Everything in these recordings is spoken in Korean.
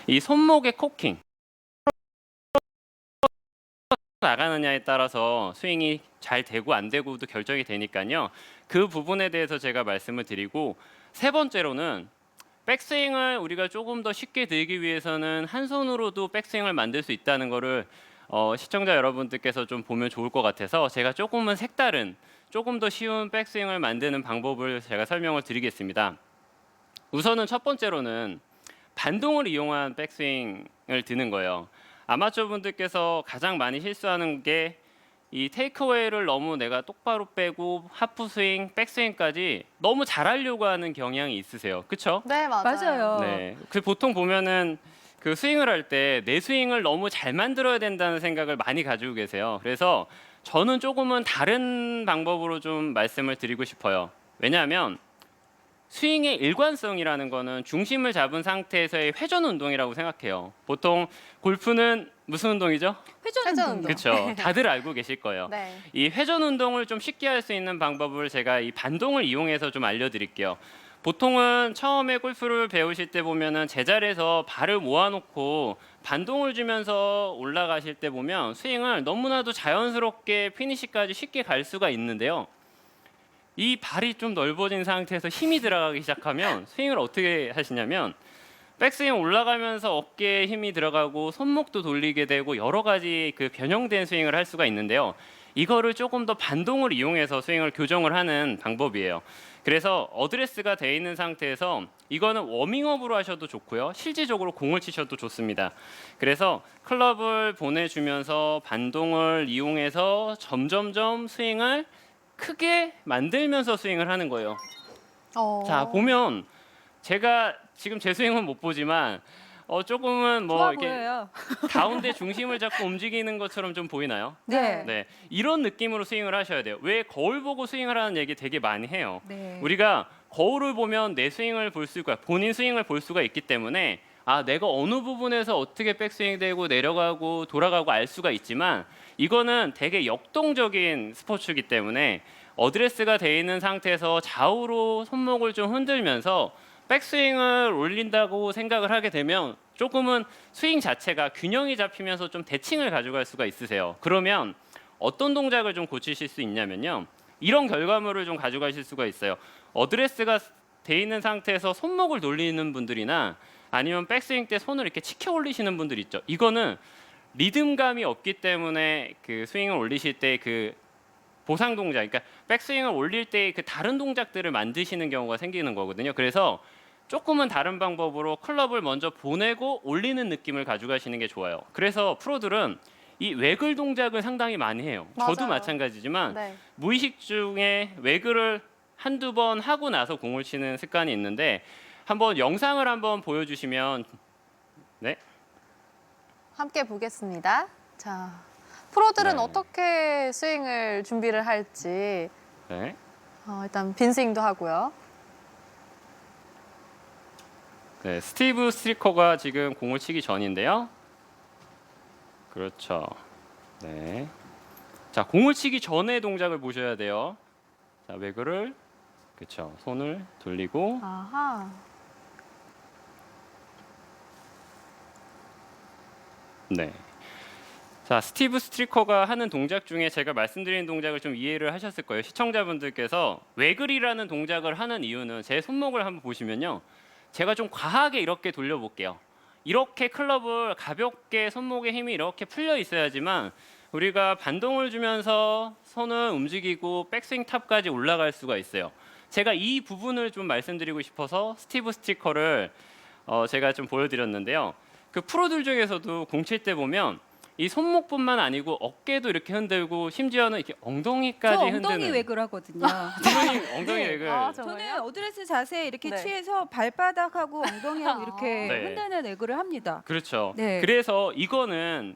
이 손목의 코킹 나가느냐에 따라서 스윙이 잘 되고 안 되고도 결정이 되니까요. 그 부분에 대해서 제가 말씀을 드리고, 세 번째로는 백스윙을 우리가 조금 더 쉽게 들기 위해서는 한 손으로도 백스윙을 만들 수 있다는 거를 시청자 여러분들께서 좀 보면 좋을 것 같아서 제가 조금은 색다른, 조금 더 쉬운 백스윙을 만드는 방법을 제가 설명을 드리겠습니다. 우선은 첫 번째로는 반동을 이용한 백스윙을 드는 거예요. 아마추어 분들께서 가장 많이 실수하는 게 이 테이크어웨이를 너무 내가 똑바로 빼고 하프 스윙, 백스윙까지 너무 잘하려고 하는 경향이 있으세요. 그렇죠? 네, 맞아요. 맞아요. 네. 그 보통 보면은 그 스윙을 할 때 내 스윙을 너무 잘 만들어야 된다는 생각을 많이 가지고 계세요. 그래서 저는 조금은 다른 방법으로 좀 말씀을 드리고 싶어요. 왜냐하면 스윙의 일관성이라는 거는 중심을 잡은 상태에서의 회전 운동이라고 생각해요. 보통 골프는 무슨 운동이죠? 회전 회전 운동. 운동. 그렇죠. 다들 알고 계실 거예요. 네. 이 회전 운동을 좀 쉽게 할 수 있는 방법을 제가 이 반동을 이용해서 좀 알려드릴게요. 보통은 처음에 골프를 배우실 때 보면은 제자리에서 발을 모아놓고 반동을 주면서 올라가실 때 보면 스윙을 너무나도 자연스럽게 피니시까지 쉽게 갈 수가 있는데요. 이 발이 좀 넓어진 상태에서 힘이 들어가기 시작하면 스윙을 어떻게 하시냐면 백스윙 올라가면서 어깨에 힘이 들어가고 손목도 돌리게 되고 여러 가지 그 변형된 스윙을 할 수가 있는데요. 이거를 조금 더 반동을 이용해서 스윙을 교정을 하는 방법이에요. 그래서 어드레스가 돼 있는 상태에서 이거는 워밍업으로 하셔도 좋고요. 실질적으로 공을 치셔도 좋습니다. 그래서 클럽을 보내주면서 반동을 이용해서 점점점 스윙을 크게 만들면서 스윙을 하는 거예요. 자, 보면 제가 지금 제 스윙은 못 보지만 조금은 뭐 좋아 이렇게 보여요. 가운데 중심을 잡고 움직이는 것처럼 좀 보이나요? 네. 네, 이런 느낌으로 스윙을 하셔야 돼요. 왜 거울 보고 스윙을 하는 얘기 되게 많이 해요. 네. 우리가 거울을 보면 내 스윙을 볼 수가, 본인 스윙을 볼 수가 있기 때문에 아, 내가 어느 부분에서 어떻게 백스윙 되고 내려가고 돌아가고 알 수가 있지만 이거는 되게 역동적인 스포츠이기 때문에 어드레스가 돼 있는 상태에서 좌우로 손목을 좀 흔들면서 백스윙을 올린다고 생각을 하게 되면 조금은 스윙 자체가 균형이 잡히면서 좀 대칭을 가져갈 수가 있으세요. 그러면 어떤 동작을 좀 고치실 수 있냐면요. 이런 결과물을 좀 가져가실 수가 있어요. 어드레스가 돼 있는 상태에서 손목을 돌리는 분들이나 아니면 백스윙 때 손을 이렇게 치켜 올리시는 분들 있죠. 이거는 리듬감이 없기 때문에 그 스윙을 올리실 때 그 보상 동작, 그러니까 백스윙을 올릴 때 그 다른 동작들을 만드시는 경우가 생기는 거거든요. 그래서 조금은 다른 방법으로 클럽을 먼저 보내고 올리는 느낌을 가져가시는 게 좋아요. 그래서 프로들은 이 외글 동작을 상당히 많이 해요. 저도 맞아요. 마찬가지지만 네. 무의식 중에 외글을 한두 번 하고 나서 공을 치는 습관이 있는데 한번 영상을 한번 보여주시면. 네. 함께 보겠습니다. 자, 프로들은 네. 어떻게 스윙을 준비를 할지 네. 일단 빈 스윙도 하고요. 네, 스티브 스트리커가 지금 공을 치기 전인데요. 그렇죠. 네. 자, 공을 치기 전의 동작을 보셔야 돼요. 자, 외글을, 그렇죠. 손을 돌리고, 아하. 네. 자, 스티브 스트리커가 하는 동작 중에 제가 말씀드린 동작을 좀 이해를 하셨을 거예요. 시청자분들께서 외글이라는 동작을 하는 이유는 제 손목을 한번 보시면요. 제가 좀 과하게 이렇게 돌려볼게요. 이렇게 클럽을 가볍게 손목에 힘이 이렇게 풀려 있어야지만 우리가 반동을 주면서 손을 움직이고 백스윙 탑까지 올라갈 수가 있어요. 제가 이 부분을 좀 말씀드리고 싶어서 스티브 스트리커를 제가 좀 보여드렸는데요. 그 프로들 중에서도 공 칠 때 보면 이 손목뿐만 아니고 어깨도 이렇게 흔들고 심지어는 이렇게 저 엉덩이까지 엉덩이 흔드는. 외글 하거든요. 엉덩이 네. 외글. 아, 저는 정말요? 어드레스 자세 이렇게 네. 취해서 발바닥하고 엉덩이하고 이렇게 네. 흔드는 외글을 합니다. 그렇죠. 네. 그래서 이거는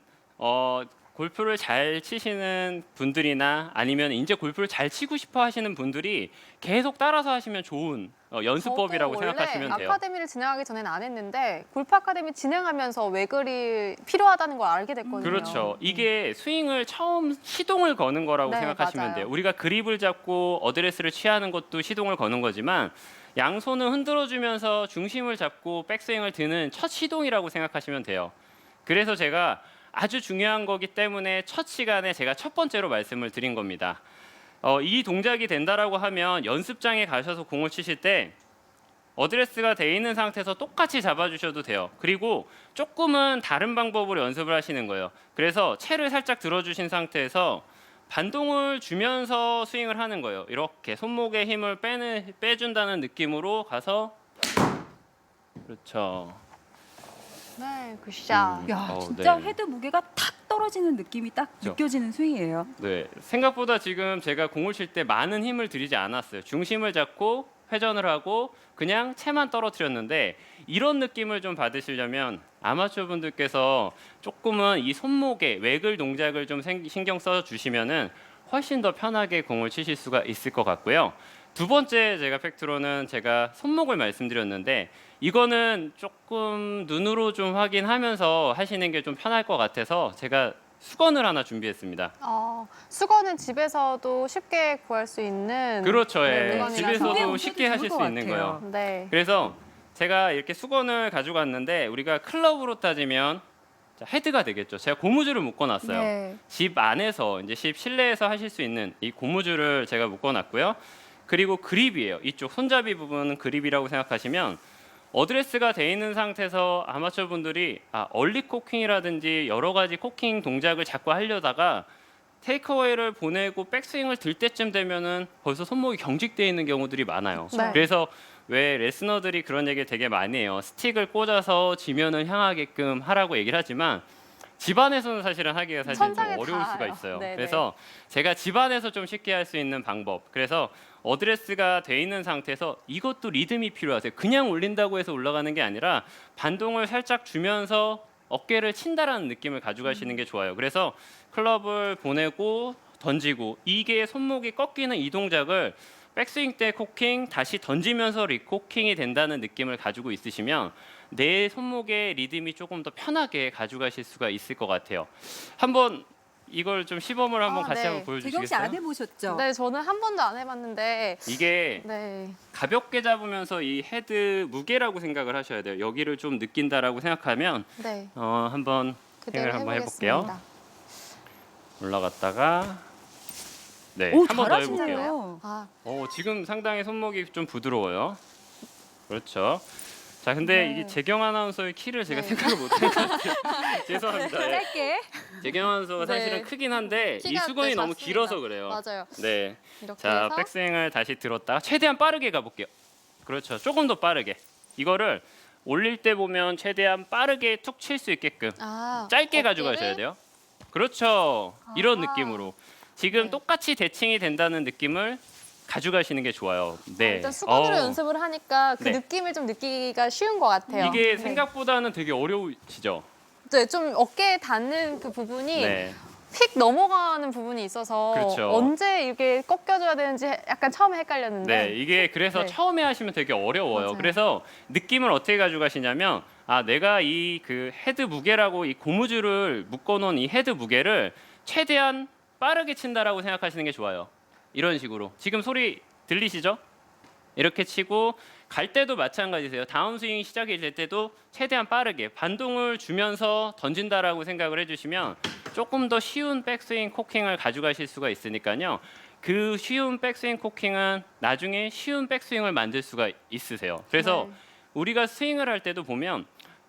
골프를 잘 치시는 분들이나 아니면 이제 골프를 잘 치고 싶어 하시는 분들이 계속 따라서 하시면 좋은 연습법이라고 저도 생각하시면 원래 돼요. 아카데미를 진행하기 전에는 안 했는데 골프 아카데미 진행하면서 외글이 필요하다는 걸 알게 됐거든요. 그렇죠. 이게 스윙을 처음 시동을 거는 거라고 네, 생각하시면 맞아요. 돼요. 우리가 그립을 잡고 어드레스를 취하는 것도 시동을 거는 거지만 양손을 흔들어주면서 중심을 잡고 백스윙을 드는 첫 시동이라고 생각하시면 돼요. 그래서 제가 아주 중요한 거기 때문에 첫 시간에 제가 첫 번째로 말씀을 드린 겁니다. 이 동작이 된다라고 하면 연습장에 가셔서 공을 치실 때 어드레스가 돼 있는 상태에서 똑같이 잡아주셔도 돼요. 그리고 조금은 다른 방법으로 연습을 하시는 거예요. 그래서 채를 살짝 들어주신 상태에서 반동을 주면서 스윙을 하는 거예요. 이렇게 손목에 힘을 빼준다는 느낌으로 가서 그렇죠. 네, 굿샷. 야, 진짜 네. 헤드 무게가 탁 떨어지는 느낌이 딱 그렇죠. 느껴지는 스윙이에요. 네, 생각보다 지금 제가 공을 칠 때 많은 힘을 들이지 않았어요. 중심을 잡고 회전을 하고 그냥 채만 떨어뜨렸는데 이런 느낌을 좀 받으시려면 아마추어 분들께서 조금은 이 손목에 외글 동작을 좀 신경 써 주시면은 훨씬 더 편하게 공을 치실 수가 있을 것 같고요. 두 번째 제가 팩트로는 제가 손목을 말씀드렸는데 이거는 조금 눈으로 좀 확인하면서 하시는 게 좀 편할 것 같아서 제가 수건을 하나 준비했습니다. 수건은 집에서도 쉽게 구할 수 있는 그렇죠. 예. 물건이라서. 집에서도 그게 쉽게 엄청 하실 좋을 수 것 있는 같아요. 거예요. 네. 그래서 제가 이렇게 수건을 가지고 왔는데 우리가 클럽으로 따지면 자, 헤드가 되겠죠. 제가 고무줄을 묶어놨어요. 네. 집 안에서 이제 집 실내에서 하실 수 있는 이 고무줄을 제가 묶어놨고요. 그리고 그립이에요. 이쪽 손잡이 부분은 그립이라고 생각하시면 어드레스가 돼 있는 상태에서 아마추어 분들이 얼리 코킹이라든지 여러 가지 코킹 동작을 자꾸 하려다가 테이크어웨이를 보내고 백스윙을 들 때쯤 되면은 벌써 손목이 경직돼 있는 경우들이 많아요. 네. 그래서 왜 레스너들이 그런 얘기를 되게 많이 해요. 스틱을 꽂아서 지면을 향하게끔 하라고 얘기를 하지만 집안에서는 사실은 하기가 사실 좀 천장에 어려울 수가 닿아요. 있어요. 네네. 그래서 제가 집안에서 좀 쉽게 할 수 있는 방법. 그래서 어드레스가 돼 있는 상태에서 이것도 리듬이 필요하세요. 그냥 올린다고 해서 올라가는 게 아니라 반동을 살짝 주면서 어깨를 친다라는 느낌을 가져가시는 게 좋아요. 그래서 클럽을 보내고 던지고 이게 손목이 꺾이는 이 동작을 백스윙 때 코킹 다시 던지면서 리코킹이 된다는 느낌을 가지고 있으시면 내 손목의 리듬이 조금 더 편하게 가져가실 수가 있을 것 같아요. 한번 이걸 좀 시범을 한번 같이 네. 한번 재경 씨 안 보여주시겠어요? 해보셨죠? 네, 저는 한 번도 안 해봤는데. 이게 네. 가볍게 잡으면서 이 헤드 무게라고 생각을 하셔야 돼요. 여기를 좀 느낀다라고 생각하면 네. 한번 그대로 생각을 한번 해보겠습니다. 해볼게요. 올라갔다가 네, 오, 한 번 더 해볼게요. 잘하시네요. 지금 상당히 손목이 좀 부드러워요. 그렇죠. 자, 근데 네. 이게 재경 아나운서의 키를 제가 네. 생각을 못한 것 같아요. 죄송합니다. 예. 짧게. 재경 아나운서가 네. 사실은 크긴 한데 이 키가 수건이 네, 너무 작습니다. 길어서 그래요. 맞아요. 네. 이렇게 자, 해서 백스윙을 다시 들었다가 최대한 빠르게 가볼게요. 그렇죠. 조금 더 빠르게. 이거를 올릴 때 보면 최대한 빠르게 툭 칠 수 있게끔 짧게 가져가셔야 돼요. 그렇죠. 이런 아하. 느낌으로. 지금 네. 똑같이 대칭이 된다는 느낌을 가져가시는 게 좋아요. 네. 일단 수건으로 연습을 하니까 그 네. 느낌을 좀 느끼기가 쉬운 것 같아요. 이게 네. 생각보다는 되게 어려우시죠? 네, 좀 어깨에 닿는 그 부분이 네. 휙 넘어가는 부분이 있어서 그렇죠. 언제 이렇게 꺾여줘야 되는지 약간 처음에 헷갈렸는데. 네, 이게 그래서 네. 처음에 하시면 되게 어려워요. 맞아요. 그래서 느낌을 어떻게 가져가시냐면 내가 이 그 헤드 무게라고 이 고무줄을 묶어놓은 이 헤드 무게를 최대한 빠르게 친다라고 생각하시는 게 좋아요. 이런 식으로. 지금 소리 들리시죠? 이렇게 치고 갈 때도 마찬가지세요. 다운스윙 시작이 될 때도 최대한 빠르게 반동을 주면서 던진다라고 생각을 해주시면 조금 더 쉬운 백스윙 코킹을 가져가실 수가 있으니까요. 그 쉬운 백스윙 코킹은 나중에 쉬운 백스윙을 만들 수가 있으세요. 그래서 네. 우리가 스윙을 할 때도 보면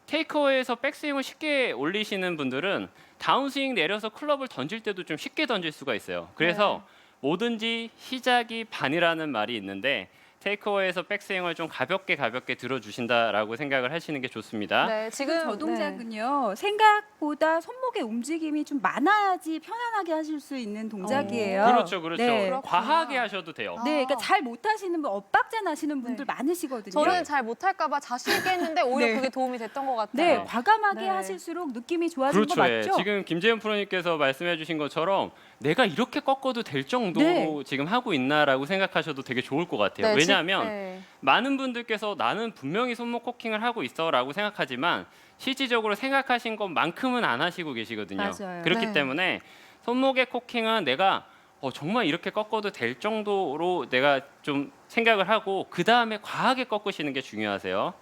테이크어웨이에서 백스윙을 쉽게 올리시는 분들은 다운스윙 내려서 클럽을 던질 때도 좀 쉽게 던질 수가 있어요. 그래서 뭐든지 시작이 반이라는 말이 있는데 테이크어웨이에서 백스윙을 좀 가볍게 들어주신다라고 생각을 하시는 게 좋습니다. 네, 지금 지금 저 네. 동작은요 생각보다 손목의 움직임이 좀 많아야지 편안하게 하실 수 있는 동작이에요. 그렇죠. 네. 그렇구나. 과하게 하셔도 돼요. 아. 네, 그러니까 잘 못하시는 분, 엇박자 나시는 분들 네. 많으시거든요. 저는 잘 못할까봐 자신 있게 했는데 오히려 네. 그게 도움이 됐던 것 같아요. 네, 과감하게 네. 하실수록 느낌이 좋아지는 그렇죠. 거 예. 맞죠? 지금 김재현 프로님께서 말씀해주신 것처럼 내가 이렇게 꺾어도 될 정도로 네. 지금 하고 있나라고 생각하셔도 되게 좋을 것 같아요. 네, 왜냐하면 네. 많은 분들께서 나는 분명히 손목 코킹을 하고 있어라고 생각하지만 실질적으로 생각하신 것만큼은 안 하시고 계시거든요. 맞아요. 그렇기 네. 때문에 손목의 코킹은 내가 정말 이렇게 꺾어도 될 정도로 내가 좀 생각을 하고 그 다음에 과하게 꺾으시는 게 중요하세요.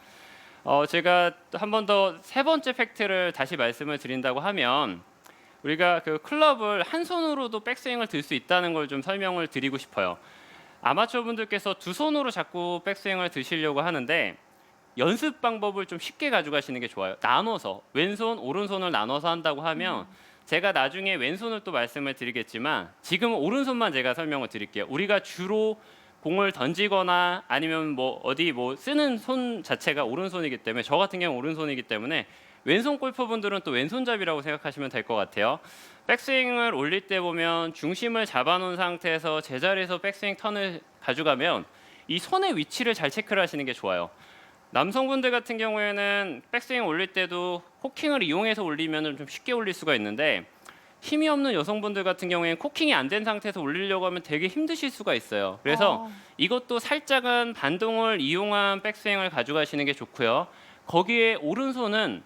제가 한 번 더 세 번째 팩트를 다시 말씀을 드린다고 하면 우리가 그 클럽을 한 손으로도 백스윙을 들 수 있다는 걸 좀 설명을 드리고 싶어요. 아마추어 분들께서 두 손으로 자꾸 백스윙을 드시려고 하는데 연습 방법을 좀 쉽게 가져가시는 게 좋아요. 나눠서 왼손, 오른손을 나눠서 한다고 하면 제가 나중에 왼손을 또 말씀을 드리겠지만 지금 오른손만 제가 설명을 드릴게요. 우리가 주로 공을 던지거나 아니면 뭐 어디 뭐 쓰는 손 자체가 오른손이기 때문에 저 같은 경우 오른손이기 때문에 왼손 골퍼분들은 또 왼손잡이라고 생각하시면 될 것 같아요. 백스윙을 올릴 때 보면 중심을 잡아놓은 상태에서 제자리에서 백스윙 턴을 가져가면 이 손의 위치를 잘 체크를 하시는 게 좋아요. 남성분들 같은 경우에는 백스윙 올릴 때도 코킹을 이용해서 올리면 좀 쉽게 올릴 수가 있는데 힘이 없는 여성분들 같은 경우에는 코킹이 안 된 상태에서 올리려고 하면 되게 힘드실 수가 있어요. 그래서 이것도 살짝은 반동을 이용한 백스윙을 가져가시는 게 좋고요. 거기에 오른손은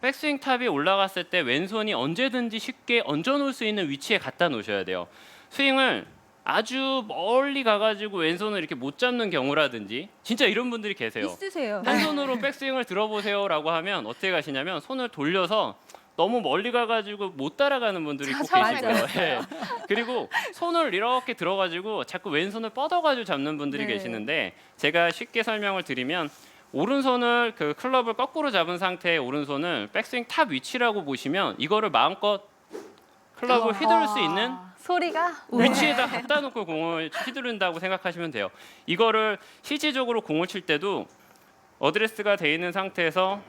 백스윙 탑이 올라갔을 때 왼손이 언제든지 쉽게 얹어놓을 수 있는 위치에 갖다 놓으셔야 돼요. 스윙을 아주 멀리 가가지고 왼손을 이렇게 못 잡는 경우라든지 진짜 이런 분들이 계세요. 있으세요. 한 손으로 백스윙을 들어보세요라고 하면 어떻게 가시냐면 손을 돌려서 너무 멀리 가가지고 못 따라가는 분들이 꼭 계시고요. 네. 그리고 손을 이렇게 들어가지고 자꾸 왼손을 뻗어가지고 잡는 분들이 네. 계시는데 제가 쉽게 설명을 드리면 오른손을 그 클럽을 거꾸로 잡은 상태의 오른손을 백스윙 탑 위치라고 보시면 이거를 마음껏 클럽을 휘두를 수 있는 소리가 위치에다 갖다 놓고 공을 휘두른다고 생각하시면 돼요. 이거를 실질적으로 공을 칠 때도 어드레스가 돼 있는 상태에서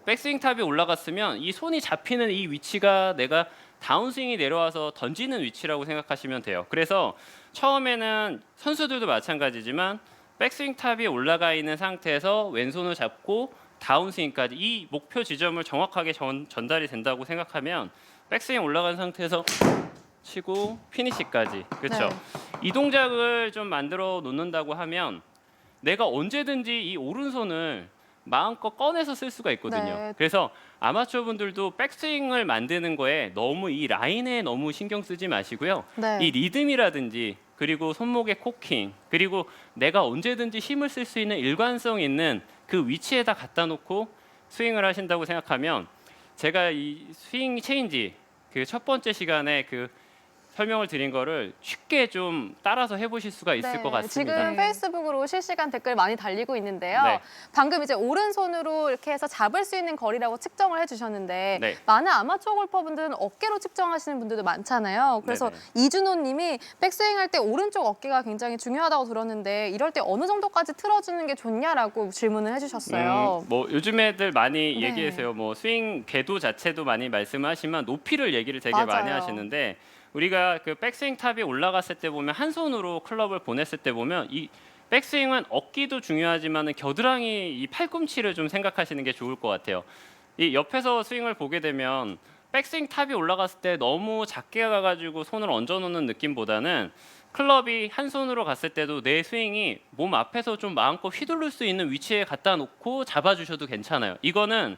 백스윙 탑이 올라갔으면 이 손이 잡히는 이 위치가 내가 다운스윙이 내려와서 던지는 위치라고 생각하시면 돼요. 그래서 처음에는 선수들도 마찬가지지만 백스윙 탑이 올라가 있는 상태에서 왼손을 잡고 다운스윙까지 이 목표 지점을 정확하게 전달이 된다고 생각하면 백스윙 올라간 상태에서 치고 피니시까지 그렇죠. 네. 이 동작을 좀 만들어 놓는다고 하면 내가 언제든지 이 오른손을 마음껏 꺼내서 쓸 수가 있거든요. 네. 그래서 아마추어 분들도 백스윙을 만드는 거에 너무 이 라인에 너무 신경 쓰지 마시고요. 네. 이 리듬이라든지 그리고 손목의 코킹 그리고 내가 언제든지 힘을 쓸 수 있는 일관성 있는 그 위치에다 갖다 놓고 스윙을 하신다고 생각하면 제가 이 스윙 체인지 그 첫 번째 시간에 그 설명을 드린 거를 쉽게 좀 따라서 해보실 수가 있을 네, 것 같습니다. 지금 페이스북으로 실시간 댓글 많이 달리고 있는데요. 네. 방금 이제 오른손으로 이렇게 해서 잡을 수 있는 거리라고 측정을 해주셨는데 네. 많은 아마추어 골퍼분들은 어깨로 측정하시는 분들도 많잖아요. 그래서 네네. 이준호님이 백스윙할 때 오른쪽 어깨가 굉장히 중요하다고 들었는데 이럴 때 어느 정도까지 틀어주는 게 좋냐라고 질문을 해주셨어요. 뭐 요즘 애들 많이 네. 얘기하세요. 뭐 스윙 궤도 자체도 많이 말씀하시지만 높이를 얘기를 되게 맞아요. 많이 하시는데 우리가 그 백스윙 탑이 올라갔을 때 보면 한 손으로 클럽을 보냈을 때 보면 이 백스윙은 어깨도 중요하지만은 겨드랑이 이 팔꿈치를 좀 생각하시는 게 좋을 것 같아요. 이 옆에서 스윙을 보게 되면 백스윙 탑이 올라갔을 때 너무 작게 가가지고 손을 얹어놓는 느낌보다는 클럽이 한 손으로 갔을 때도 내 스윙이 몸 앞에서 좀 마음껏 휘두를 수 있는 위치에 갖다 놓고 잡아주셔도 괜찮아요. 이거는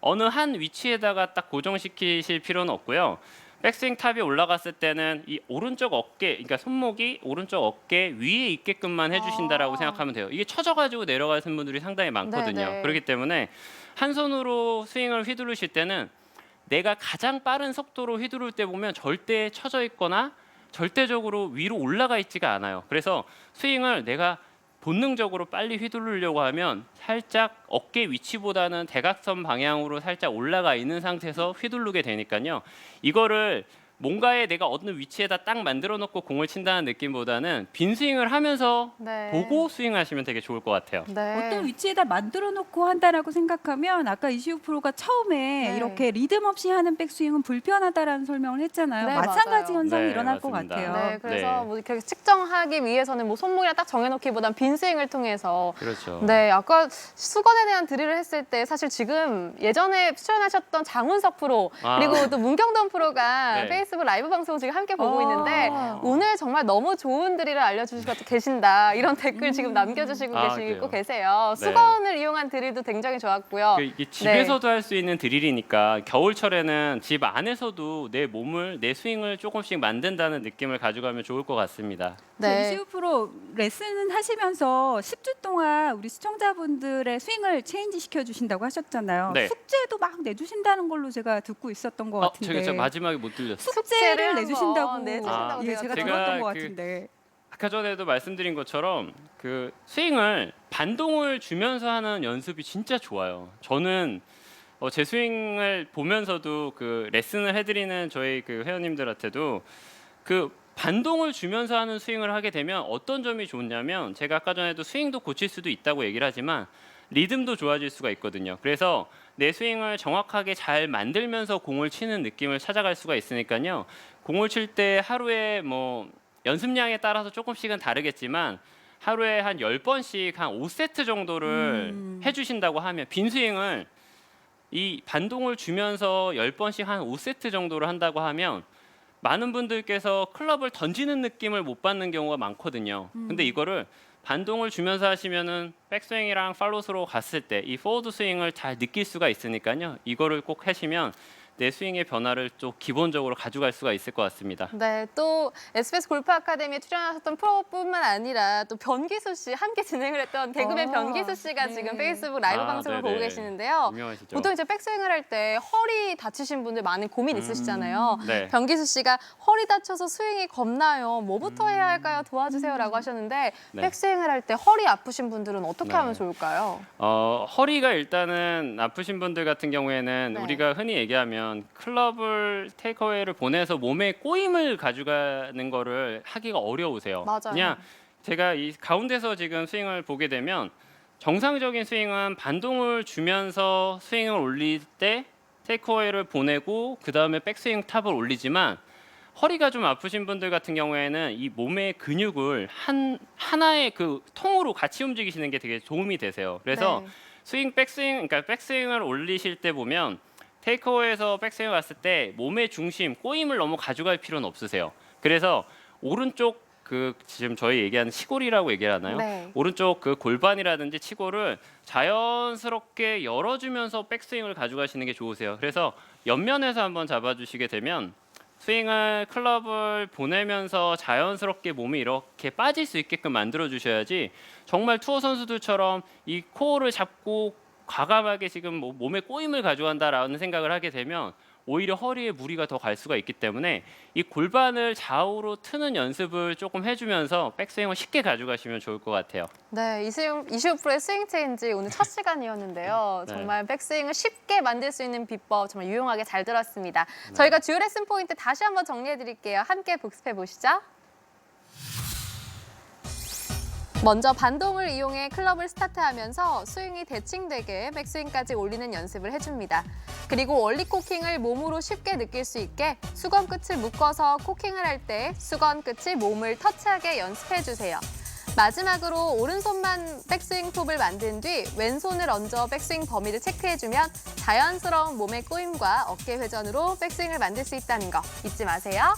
어느 한 위치에다가 딱 고정시키실 필요는 없고요. 백스윙 탑이 올라갔을 때는 이 오른쪽 어깨, 그러니까 손목이 오른쪽 어깨 위에 있게끔만 해주신다라고 생각하면 돼요. 이게 처져가지고 내려가시는 분들이 상당히 많거든요. 네네. 그렇기 때문에 한 손으로 스윙을 휘두르실 때는 내가 가장 빠른 속도로 휘두를 때 보면 절대 처져 있거나 절대적으로 위로 올라가 있지가 않아요. 그래서 스윙을 내가 본능적으로 빨리 휘두르려고 하면 살짝 어깨 위치보다는 대각선 방향으로 살짝 올라가 있는 상태에서 휘두르게 되니까요. 이거를 뭔가에 내가 어느 위치에다 딱 만들어 놓고 공을 친다는 느낌보다는 빈 스윙을 하면서 네. 보고 스윙하시면 되게 좋을 것 같아요. 네. 어떤 위치에다 만들어 놓고 한다라고 생각하면 아까 이시욱 프로가 처음에 네. 이렇게 리듬 없이 하는 백스윙은 불편하다라는 설명을 했잖아요. 네, 마찬가지 맞아요. 현상이 네, 일어날 맞습니다. 것 같아요. 네, 그래서 네. 뭐 이렇게 측정하기 위해서는 뭐 손목이랑 딱 정해놓기보단 빈 스윙을 통해서 그렇죠. 네, 아까 수건에 대한 드릴을 했을 때 사실 지금 예전에 출연하셨던 장훈석 프로 아. 그리고 또 문경돈 프로가 네. 페이스 페이스북 라이브 방송 지금 함께 보고 있는데 아. 오늘 정말 너무 좋은 드릴을 알려주시고 계신다. 이런 댓글 지금 남겨주시고 아, 계시고 그래요? 계세요. 네. 수건을 이용한 드릴도 굉장히 좋았고요. 이게 집에서도 할 수 있는 드릴이니까 겨울철에는 집 안에서도 내 스윙을 조금씩 만든다는 느낌을 가져가면 좋을 것 같습니다. 네. 이시우 프로 레슨 하시면서 10주 동안 우리 시청자분들의 스윙을 체인지 시켜주신다고 하셨잖아요. 네. 숙제도 막 내주신다는 걸로 제가 듣고 있었던 것 같은데. 제가 마지막에 못 들렸어요. 숙제를 한번 내주신다고. 내주신다고 예, 제가 제가 제가 들었던 것 그 같은데. 아까 전에도 말씀드린 것처럼 그 스윙을 반동을 주면서 하는 연습이 진짜 좋아요. 저는 제 스윙을 보면서도 그 레슨을 해드리는 저희 그 회원님들한테도 그 반동을 주면서 하는 스윙을 하게 되면 어떤 점이 좋냐면 제가 아까 전에도 스윙도 고칠 수도 있다고 얘기를 하지만 리듬도 좋아질 수가 있거든요. 그래서 내 스윙을 정확하게 잘 만들면서 공을 치는 느낌을 찾아갈 수가 있으니까요. 공을 칠 때 하루에 뭐 연습량에 따라서 조금씩은 다르겠지만 하루에 한 10번씩 한 5세트 정도를 해주신다고 하면 빈 스윙을 이 반동을 주면서 10번씩 한 5세트 정도를 한다고 하면 많은 분들께서 클럽을 던지는 느낌을 못 받는 경우가 많거든요. 근데 이거를 반동을 주면서 하시면은 백스윙이랑 팔로스로 갔을 때 이 포워드 스윙을 잘 느낄 수가 있으니까요. 이거를 꼭 하시면 내 스윙의 변화를 좀 기본적으로 가져갈 수가 있을 것 같습니다. 네, 또 SBS 골프 아카데미에 출연하셨던 프로뿐만 아니라 또 변기수 씨 함께 진행을 했던 개그맨 변기수 씨가 네. 지금 페이스북 라이브 아, 방송을 네네. 보고 계시는데요. 유명하시죠? 보통 이제 백스윙을 할 때 허리 다치신 분들 많은 고민 있으시잖아요. 네. 변기수 씨가 허리 다쳐서 스윙이 겁나요. 뭐부터 해야 할까요? 도와주세요라고 하셨는데 네. 백스윙을 할 때 허리 아프신 분들은 어떻게 네. 하면 좋을까요? 허리가 일단은 아프신 분들 같은 경우에는 네. 우리가 흔히 얘기하면 클럽을 테이크어웨이를 보내서 몸에 꼬임을 가져가는 거를 하기가 어려우세요. 맞아요. 그냥 제가 이 가운데서 지금 스윙을 보게 되면 정상적인 스윙은 반동을 주면서 스윙을 올릴 때 테이크어웨이를 보내고 그 다음에 백스윙 탑을 올리지만 허리가 좀 아프신 분들 같은 경우에는 이 몸의 근육을 하나의 그 통으로 같이 움직이시는 게 되게 도움이 되세요. 그래서 네. 그러니까 백스윙을 올리실 때 보면 테이크어웨이에서 백스윙을 갔을 때 몸의 중심, 꼬임을 너무 가져갈 필요는 없으세요. 그래서 오른쪽 그 지금 저희 얘기하는 치골이라고 얘기하나요? 네. 오른쪽 그 골반이라든지 치골을 자연스럽게 열어주면서 백스윙을 가져가시는 게 좋으세요. 그래서 옆면에서 한번 잡아주시게 되면 스윙을 클럽을 보내면서 자연스럽게 몸이 이렇게 빠질 수 있게끔 만들어 주셔야지 정말 투어 선수들처럼 이 코어를 잡고 과감하게 지금 몸에 꼬임을 가져간다라는 생각을 하게 되면 오히려 허리에 무리가 더 갈 수가 있기 때문에 이 골반을 좌우로 트는 연습을 조금 해주면서 백스윙을 쉽게 가져가시면 좋을 것 같아요. 네, 이시우 프로의 스윙 체인지 오늘 첫 시간이었는데요. 네. 정말 백스윙을 쉽게 만들 수 있는 비법 정말 유용하게 잘 들었습니다. 저희가 주요 레슨 포인트 다시 한번 정리해 드릴게요. 함께 복습해 보시죠. 먼저 반동을 이용해 클럽을 스타트하면서 스윙이 대칭되게 백스윙까지 올리는 연습을 해줍니다. 그리고 원리 코킹을 몸으로 쉽게 느낄 수 있게 수건 끝을 묶어서 코킹을 할 때 수건 끝이 몸을 터치하게 연습해주세요. 마지막으로 오른손만 백스윙 톱을 만든 뒤 왼손을 얹어 백스윙 범위를 체크해주면 자연스러운 몸의 꼬임과 어깨 회전으로 백스윙을 만들 수 있다는 거 잊지 마세요.